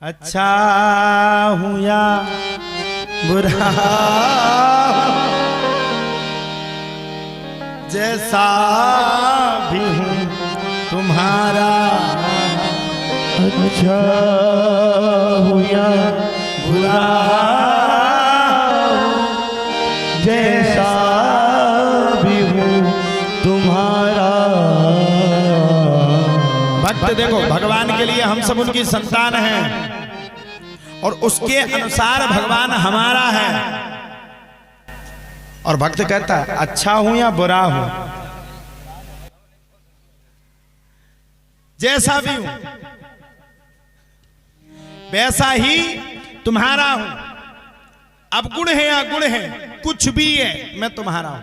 अच्छा हूँ या बुरा जैसा भी हूँ तुम्हारा। अच्छा हूँ या बुरा जैसा भी हूँ तुम्हारा। भक्त देखो, भगवान के लिए हम सब उनकी संतान हैं और उसके अनुसार भगवान हमारा है। और भक्त कहता है अच्छा हूं या बुरा हूं, जैसा भी हूं वैसा ही तुम्हारा हूं। अब गुण है या गुण है, कुछ भी है, मैं तुम्हारा हूं।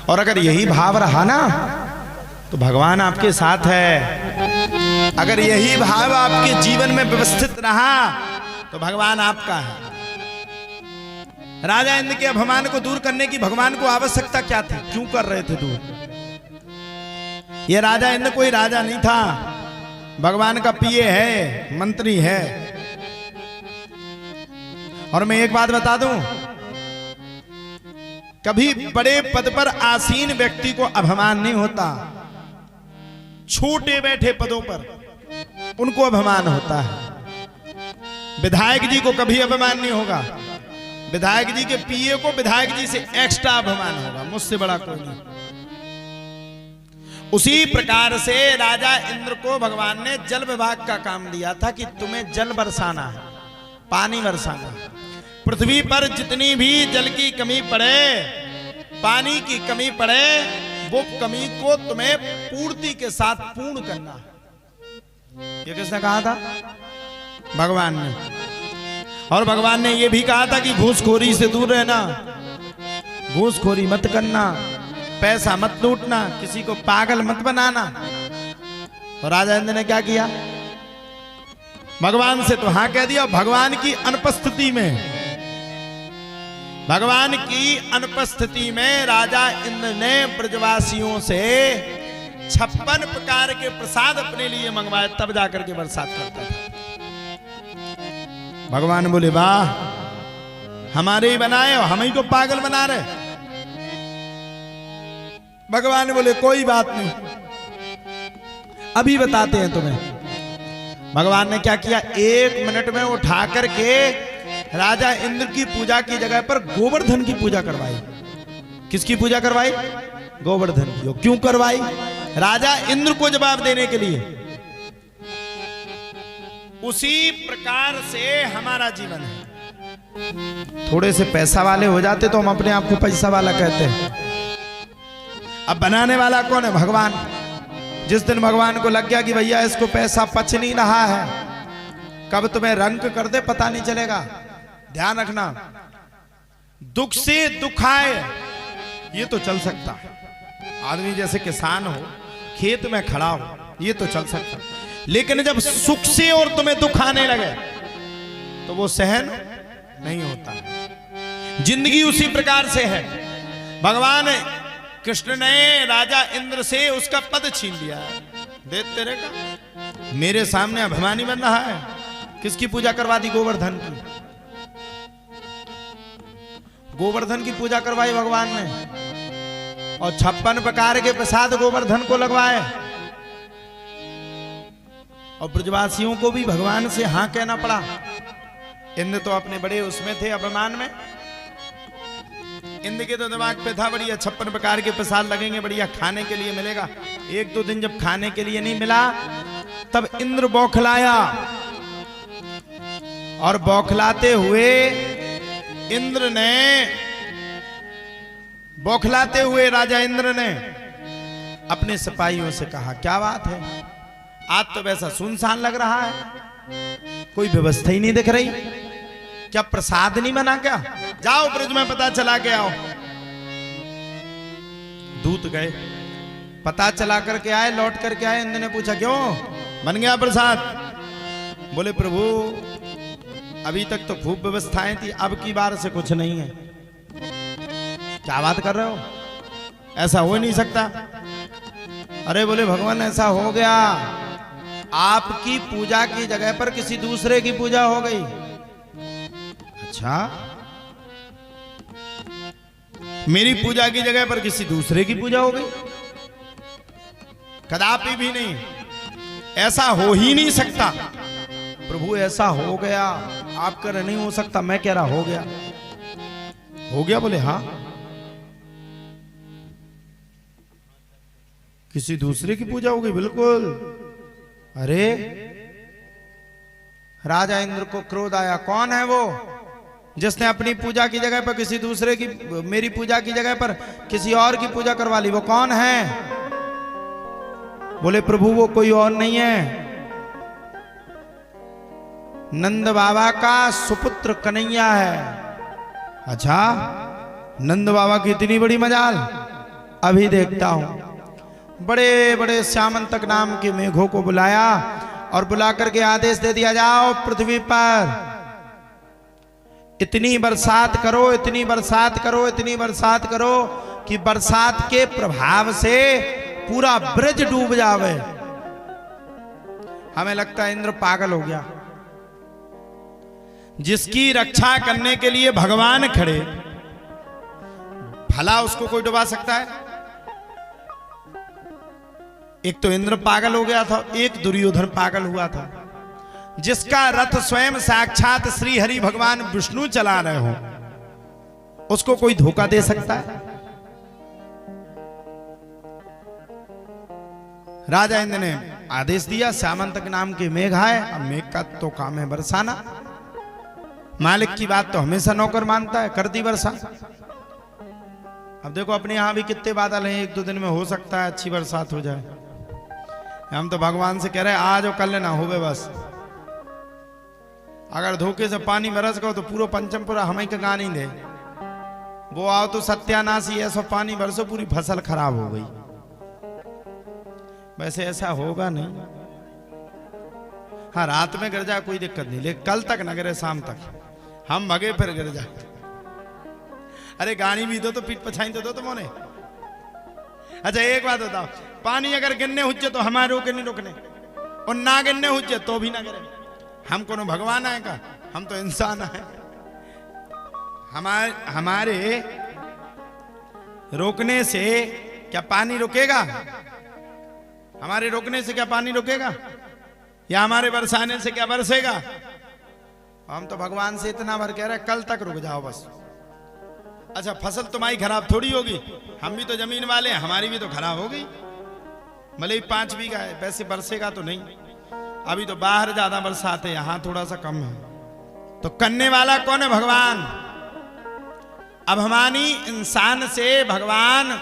और अगर यही भाव रहा ना तो भगवान आपके साथ है। अगर यही भाव आपके जीवन में व्यवस्थित रहा तो भगवान आपका है। राजा इंद्र के अभिमान को दूर करने की भगवान को आवश्यकता क्या थी? क्यों कर रहे थे दूर? ये राजा इंद्र कोई राजा नहीं था, भगवान का पीए है, मंत्री है। और मैं एक बात बता दूं, कभी बड़े पद पर आसीन व्यक्ति को अभिमान नहीं होता, छोटे बैठे पदों पर उनको अभिमान होता है। विधायक जी को कभी अभिमान नहीं होगा, विधायक जी के पीए को विधायक जी से एक्स्ट्रा अभिमान होगा, मुझसे बड़ा कोई नहीं। उसी प्रकार से राजा इंद्र को भगवान ने जल विभाग का काम दिया था कि तुम्हें जल बरसाना है, पानी बरसाना है। पृथ्वी पर जितनी भी जल की कमी पड़े, पानी की कमी पड़े, वो कमी को तुम्हें पूर्ति के साथ पूर्ण करना है। ये किसने कहा था? भगवान ने। और भगवान ने ये भी कहा था कि घूसखोरी से दूर रहना, घूसखोरी मत करना, पैसा मत लूटना, किसी को पागल मत बनाना। और राजा इंद्र ने क्या किया? भगवान से तो हाँ कह दिया। भगवान की अनुपस्थिति में, भगवान की अनुपस्थिति में राजा इंद्र ने ब्रजवासियों से 56 प्रकार के प्रसाद अपने लिए मंगवाए, तब जाकर के बरसात करता था। भगवान बोले वाह, हमारे ही बनाए और हम ही को पागल बना रहे। भगवान बोले कोई बात नहीं, अभी बताते हैं तुम्हें। भगवान ने क्या किया? 1 मिनट में उठा करके राजा इंद्र की पूजा की जगह पर गोवर्धन की पूजा करवाई। किसकी पूजा करवाई? गोवर्धन की। क्यों करवाई? राजा इंद्र को जवाब देने के लिए। उसी प्रकार से हमारा जीवन है। थोड़े से पैसा वाले हो जाते तो हम अपने आप को पैसा वाला कहते हैं। अब बनाने वाला कौन है? भगवान। जिस दिन भगवान को लग गया कि भैया इसको पैसा पच नहीं रहा है, कब तुम्हें रंग कर दे पता नहीं चलेगा। ध्यान रखना, दुख से दुख आए ये तो चल सकता है। आदमी जैसे किसान हो, खेत में खड़ा हो, ये तो चल सकता है। लेकिन जब सुख से और तुम्हें दुख आने लगे तो वो सहन नहीं होता। जिंदगी उसी प्रकार से है। भगवान कृष्ण ने राजा इंद्र से उसका पद छीन लिया। देख तेरे का मेरे सामने अभिमानी बन रहा है। किसकी पूजा करवा दी? गोवर्धन की। गोवर्धन की पूजा करवाई भगवान ने और 56 प्रकार के प्रसाद गोवर्धन को लगवाए। और ब्रजवासियों को भी भगवान से हाँ कहना पड़ा। इंद्र तो अपने बड़े उसमें थे, अभिमान में। इंद्र के तो दिमाग पे था बढ़िया 56 प्रकार के प्रसाद लगेंगे, बढ़िया खाने के लिए मिलेगा। 1-2 दिन जब खाने के लिए नहीं मिला तब इंद्र बौखलाया। और बौखलाते हुए इंद्र ने, बौखलाते हुए राजा इंद्र ने अपने सिपाहियों से कहा क्या बात है, आज तो वैसा सुनसान लग रहा है, कोई व्यवस्था ही नहीं दिख रही, क्या प्रसाद नहीं बना? क्या जाओ ब्रज में पता चला के आओ। दूत गए, पता चला करके आए, लौट करके आए। इंद्र ने पूछा क्यों बन गया प्रसाद? बोले प्रभु अभी तक तो खूब व्यवस्थाएं थी, अब की बार से कुछ नहीं है। क्या बात कर रहे हो, ऐसा हो नहीं सकता। अरे बोले भगवान ऐसा हो गया, आपकी पूजा की जगह पर किसी दूसरे की पूजा हो गई। अच्छा, मेरी पूजा की जगह पर किसी दूसरे की पूजा हो गई? कदापि भी नहीं, ऐसा हो ही नहीं सकता। प्रभु ऐसा हो गया, आप कह रहे नहीं हो सकता, मैं कह रहा हो गया। हो गया? बोले हाँ, किसी दूसरे की पूजा हो गई। बिल्कुल। अरे राजा इंद्र को क्रोध आया। कौन है वो जिसने अपनी पूजा की जगह पर किसी दूसरे की, मेरी पूजा की जगह पर किसी और की पूजा करवा ली? वो कौन है? बोले प्रभु वो कोई और नहीं है, नंद बाबा का सुपुत्र कन्हैया है। अच्छा, नंद बाबा की इतनी बड़ी मजाल, अभी देखता हूं। बड़े बड़े श्यामंतक नाम के मेघों को बुलाया और बुला करके आदेश दे दिया, जाओ पृथ्वी पर इतनी बरसात करो, इतनी बरसात करो, इतनी बरसात करो कि बरसात के प्रभाव से पूरा ब्रज डूब जावे। हमें लगता है इंद्र पागल हो गया। जिसकी रक्षा करने के लिए भगवान खड़े, भला उसको कोई डुबा सकता है? एक तो इंद्र पागल हो गया था, एक दुर्योधन पागल हुआ था। जिसका रथ स्वयं साक्षात श्री हरि भगवान विष्णु चला रहे हो, उसको कोई धोखा दे सकता है? राजा इंद्र ने आदेश दिया, श्यामंतक नाम के मेघ आए। अब मेघ का तो काम है बरसाना, मालिक की बात तो हमेशा नौकर मानता है, कर दी वर्षा। अब देखो अपने यहां भी कितने बादल हैं, एक दो दिन में हो सकता है अच्छी बरसात हो जाए। हम तो भगवान से कह रहे हैं आज और कल ना होवे बस। अगर धोखे से पानी बरस गो तो पूरा पंचमपुरा हम ही का गा नहीं दे, वो आओ तो सत्यानाशी ऐसा पानी बरसो पूरी फसल खराब हो गई। वैसे ऐसा होगा नहीं। हाँ, रात में गिर जाए कोई दिक्कत नहीं, लेकिन कल तक न गिरे, शाम तक हम भगे फिर गिर जाए। अरे गाड़ी भी दो तो पीठ पछाई तो दो तो मोने। अच्छा एक बात बताओ, पानी अगर गिरने हुज्जे तो हमारे रोके नहीं रोकने, और ना गिरने हुज्जे तो भी ना गिरे। हम कौन भगवान है का? हम तो इंसान है। हमारे रोकने से क्या पानी रुकेगा? हमारे रोकने से क्या पानी रुकेगा? या हमारे बरसाने से क्या बरसेगा? हम तो भगवान से इतना भर कह रहे कल तक रुक जाओ बस। अच्छा फसल तुम्हारी खराब थोड़ी होगी, हम भी तो जमीन वाले हैं, हमारी भी तो खराब होगी। भले ही 5 बीघा है, वैसे बरसेगा तो नहीं। अभी तो बाहर ज्यादा बरसात है, यहां थोड़ा सा कम है। तो करने वाला कौन है? भगवान। अब हमारी इंसान से भगवान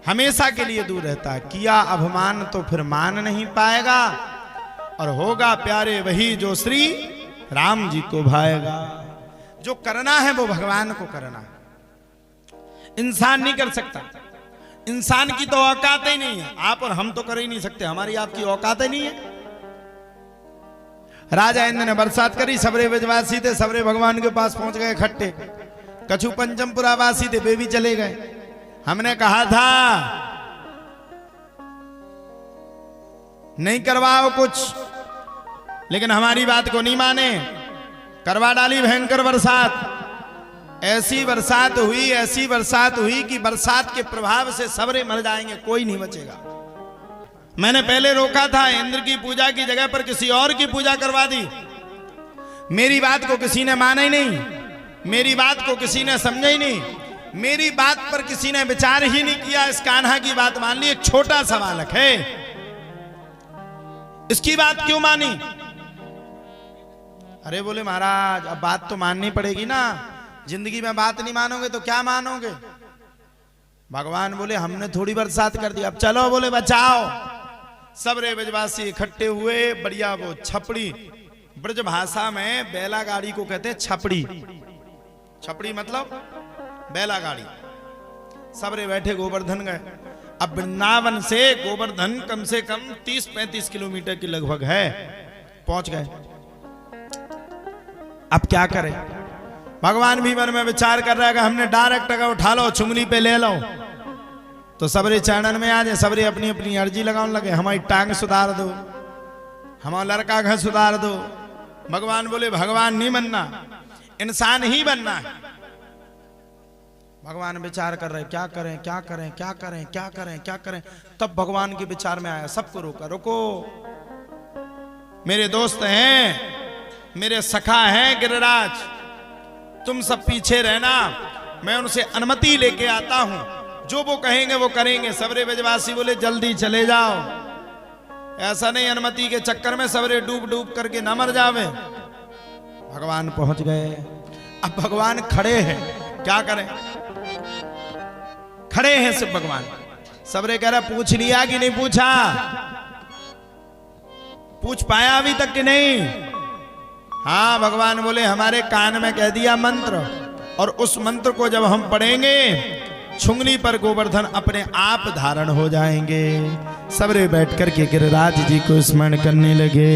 हमेशा के लिए दूर रहता है। किया अभिमान तो फिर मान नहीं पाएगा, और होगा प्यारे वही जो श्री राम जी को भाएगा। जो करना है वो भगवान को करना है, इंसान नहीं कर सकता। इंसान की तो औकात ही नहीं है, आप और हम तो कर ही नहीं सकते, हमारी आपकी औकात ही नहीं है। राजा इंद्र ने बरसात करी, सबरे ब्रजवासी थे, सबरे भगवान के पास पहुंच गए इकट्ठे। कछु पंचमपुरा वासी थे, वे भी चले गए। हमने कहा था नहीं करवाओ कुछ, लेकिन हमारी बात को नहीं माने, करवा डाली भयंकर बरसात। ऐसी बरसात हुई, ऐसी बरसात हुई कि बरसात के प्रभाव से सबरे मर जाएंगे, कोई नहीं बचेगा। मैंने पहले रोका था, इंद्र की पूजा की जगह पर किसी और की पूजा करवा दी। मेरी बात को किसी ने माना ही नहीं, मेरी बात को किसी ने समझा ही नहीं, मेरी बात पर किसी ने विचार ही नहीं किया। इस कान्हा की बात मान ली, एक छोटा सा बालक है, इसकी बात क्यों मानी? अरे बोले महाराज अब बात तो माननी पड़ेगी ना, जिंदगी में बात नहीं मानोगे तो क्या मानोगे? भगवान बोले हमने थोड़ी बरसात कर दी, अब चलो बोले बचाओ। सबरे ब्रजवासी इकट्ठे हुए, बढ़िया वो छपड़ी, ब्रज भाषा में बैला गाड़ी को कहते हैं छपड़ी। छपड़ी मतलब बैला गाड़ी। सबरे बैठे गोवर्धन गए। अब वृंदावन से गोवर्धन कम से कम 30-35 किलोमीटर की लगभग है, पहुंच गए। अब क्या करें? भगवान भी मन में विचार कर रहा है कि हमने डायरेक्ट अगर उठा लो, चुंगली पे ले लो तो सबरे चरणन में आ जाए। सबरे अपनी अपनी अर्जी लगाने लगे, हमारी टांग सुधार दो, हमारा लड़का घर सुधार दो। भगवान बोले भगवान नहीं बनना, इंसान ही बनना है। भगवान विचार कर रहे क्या करें क्या करें क्या करें क्या करें क्या करें। तब भगवान के विचार में आया, सबको रोका, रुको, मेरे दोस्त हैं, मेरे सखा हैं गिरिराज, तुम सब पीछे रहना, मैं उनसे अनुमति लेके आता हूं, जो वो कहेंगे वो करेंगे। सबरे ब्रजवासी बोले जल्दी चले जाओ, ऐसा नहीं अनुमति के चक्कर में सबरे डूब डूब करके न मर जावे। भगवान पहुंच गए। अब भगवान खड़े हैं, क्या करें, खड़े हैं सिर्फ भगवान। सबरे कह रहा पूछ लिया कि नहीं पूछा, पूछ पाया अभी तक कि नहीं। हाँ, भगवान बोले हमारे कान में कह दिया मंत्र, और उस मंत्र को जब हम पढ़ेंगे छुंगली पर गोवर्धन अपने आप धारण हो जाएंगे। सबरे बैठ कर के गिरिराज जी को स्मरण करने लगे।